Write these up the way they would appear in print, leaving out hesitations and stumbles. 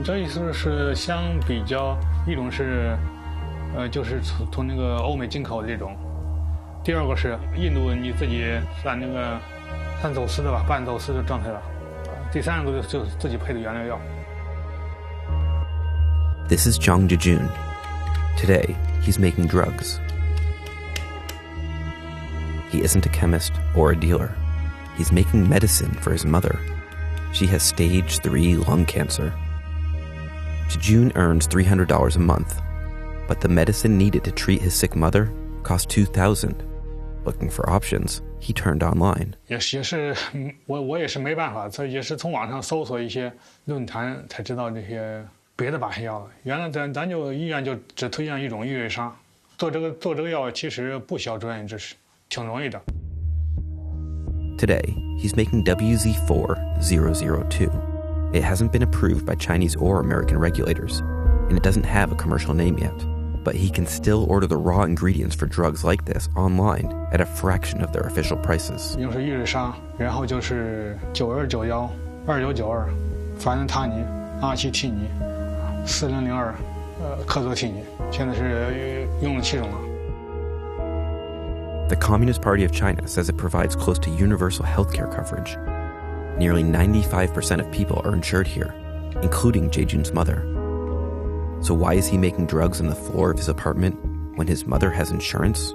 这意思是相比较，一种是就是从那个欧美进口的这种，第二个是印度你自己算那个算走私的吧，半走私的状态了，第三个就自己配的原料药。This is Zhang Jejun. Today, he's making drugs. He isn't a chemist or a dealer. He's making medicine for his mother. She has stage 3 lung cancer. Jejun earns $300 a month, but the medicine needed to treat his sick mother cost $2,000. Looking for options, he turned online. 也是我也是没办法，这也是从网上搜索一些论坛才知道这些别的把戏药了。原来咱就医院就只推荐一种抑郁沙，做这个药其实不需要专业知识，挺容易的。Today, he's making WZ4002. It hasn't been approved by Chinese or American regulators, and it doesn't have a commercial name yet. But he can still order the raw ingredients for drugs like this online at a fraction of their official prices. 又是抑郁沙，然后就是9291、2992、凡他尼、阿西替尼、4002、克佐替尼，现在是用了7种了。The Communist Party of China says it provides close to universal healthcare coverage. Nearly 95% of people are insured here, including Jejun's mother. So why is he making drugs on the floor of his apartment when his mother has insurance?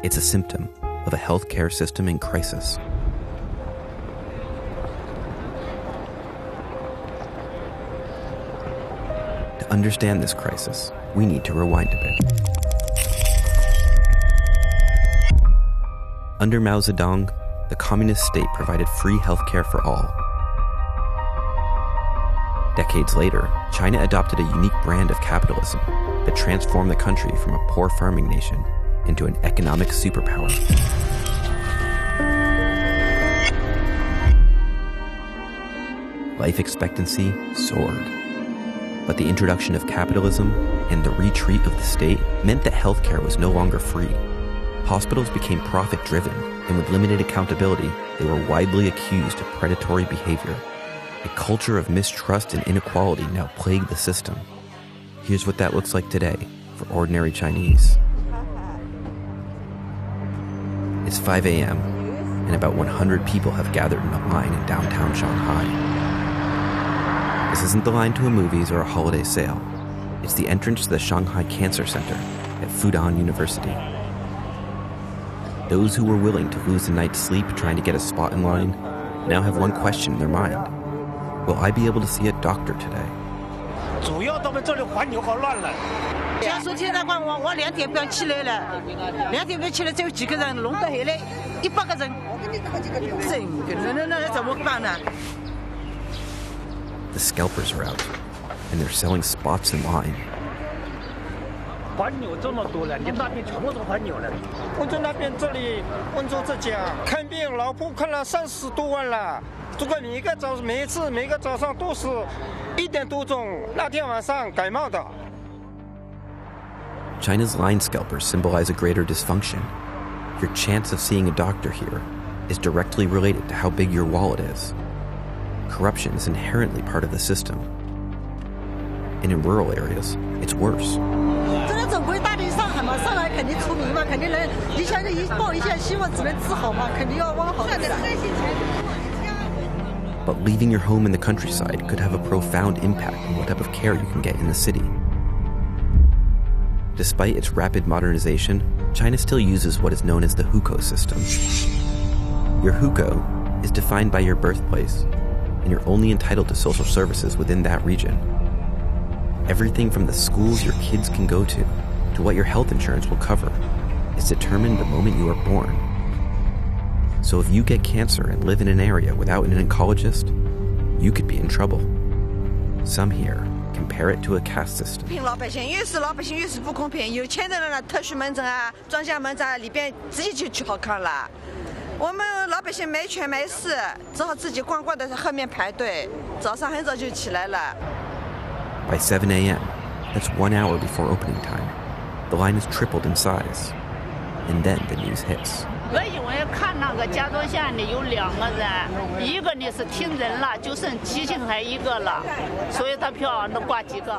It's a symptom of a healthcare system in crisis. To understand this crisis, we need to rewind a bit. Under Mao Zedong, the communist state provided free healthcare for all. Decades later, China adopted a unique brand of capitalism that transformed the country from a poor farming nation into an economic superpower. Life expectancy soared. But the introduction of capitalism and the retreat of the state meant that healthcare was no longer free. Hospitals became profit-driven, and with limited accountability, they were widely accused of predatory behavior. A culture of mistrust and inequality now plagued the system. Here's what that looks like today for ordinary Chinese. It's 5 a.m., and about 100 people have gathered in a line in downtown Shanghai. This isn't the line to a movies or a holiday sale. It's the entrance to the Shanghai Cancer Center at Fudan University. Those who were willing to lose a night's sleep trying to get a spot in line now have one question in their mind. Will I be able to see a doctor today? 主要他们这里环境好乱了。假如现在话我2点半起来了，2点半起来只有几个人，弄到下来100个人，那怎么办呢？ The scalpers are out, and they're selling spots in line. 环牛这么多了，你那边全部是环牛了。温州那边这里，温州这家看病，老婆看了30多万了。这个每个早上都是1点多钟，那天晚上感冒的。 China's line scalpers symbolize a greater dysfunction. Your chance of seeing a doctor here is directly related to how big your wallet is. Corruption is inherently part of the system. And in rural areas, it's worse. 总归大的上海嘛，上海肯定出名嘛，肯定能，你想着抱一线希望只能治好嘛，肯定要往好的。But leaving your home in the countryside could have a profound impact on what type of care you can get in the city. Despite its rapid modernization, China still uses what is known as the hukou system. Your hukou is defined by your birthplace, and you're only entitled to social services within that region. Everything from the schools your kids can go to what your health insurance will cover is determined the moment you are born. So if you get cancer and live in an area without an oncologist, you could be in trouble. Some here compare it to a caste system. 老百姓越是不公平，有钱的人呢，特许门诊啊、专家门诊啊，里边自己就去好看了。我们老百姓没权没势，只好自己乖乖的在后面排队，早上很早就起来了。By 7 a.m., that's 1 hour before opening time, the line has tripled in size. And then the news hits. 我因为看那个嘉州县里有2个人，一个呢是停人了，就剩急性还1个了，所以他票能挂几个。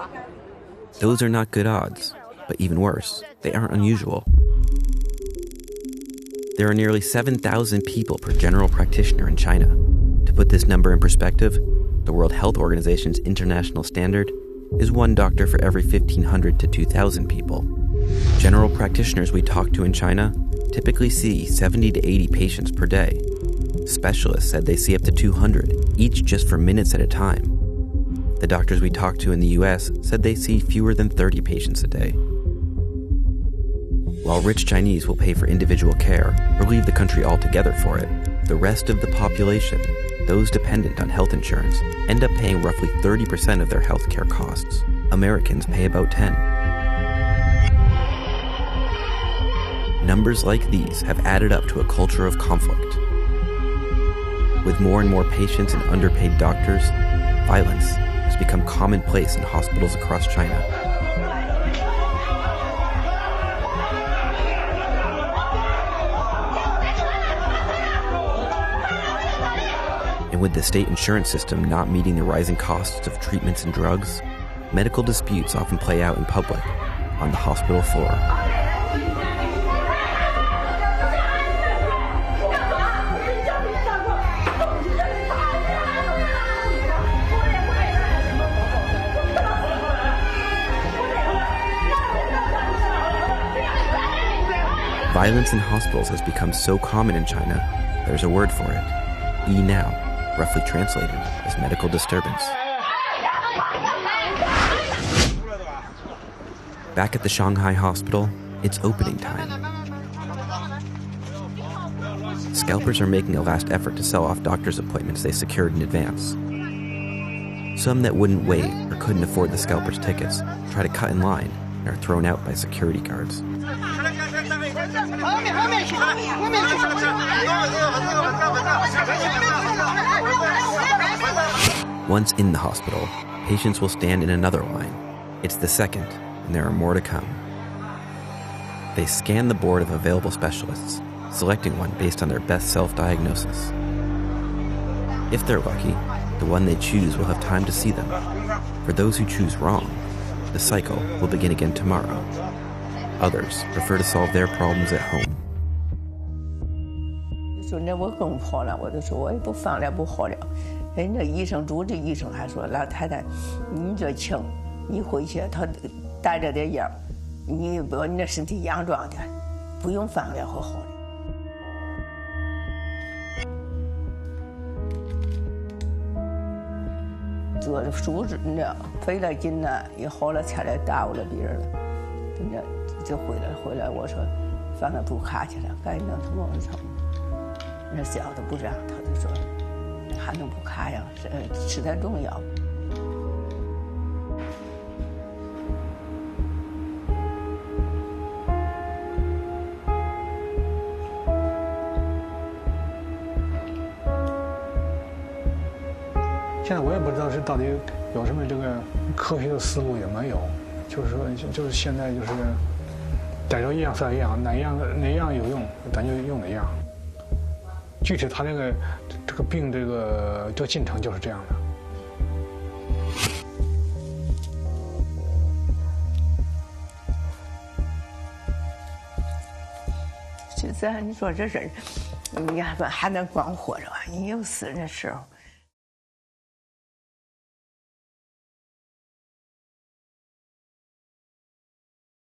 Those are not good odds, but even worse, they aren't unusual. There are nearly 7,000 people per general practitioner in China. To put this number in perspective, the World Health Organization's international standard is 1 doctor for every 1,500 to 2,000 people. General practitioners we talk to in China typically see 70 to 80 patients per day. Specialists said they see up to 200, each just for minutes at a time. The doctors we talked to in the US said they see fewer than 30 patients a day. While rich Chinese will pay for individual care or leave the country altogether for it, the rest of the population, those dependent on health insurance, end up paying roughly 30% of their healthcare costs. Americans pay about 10%. Numbers like these have added up to a culture of conflict. With more and more patients and underpaid doctors, violence has become commonplace in hospitals across China. And with the state insurance system not meeting the rising costs of treatments and drugs, medical disputes often play out in public, on the hospital floor. Violence in hospitals has become so common in China, there's a word for it. Now, roughly translated as medical disturbance. Back at the Shanghai hospital, it's opening time. Scalpers are making a last effort to sell off doctor's appointments they secured in advance. Some that wouldn't wait or couldn't afford the scalpers' tickets try to cut in line and are thrown out by security guards. Once in the hospital, patients will stand in another line. It's the second, and there are more to come. They scan the board of available specialists, selecting one based on their best self-diagnosis. If they're lucky, the one they choose will have time to see them. For those who choose wrong, the cycle will begin again tomorrow. Others prefer to solve their problems at home. 说那我更好了，我就说我也不放了，不好了。人家医生主治医生还说，老太太，你这轻，你回去他带着点药，你把你的身体养壮点，不用放了会好的。做的手术呢，费了劲呢，也好了才来耽误了别人了，那就回来，我说，反正不卡去了，该弄什么我操。 那小的不让，他就说还能不卡呀？实在重要。现在我也不知道是到底有什么这个科学的思路也没有，就是说，就是现在就是逮着一样算一样，哪样有用，咱就用哪样。 具体他这个病这个进程就是这样的。现在你说这人，你还能光活着吧？你有死的时候。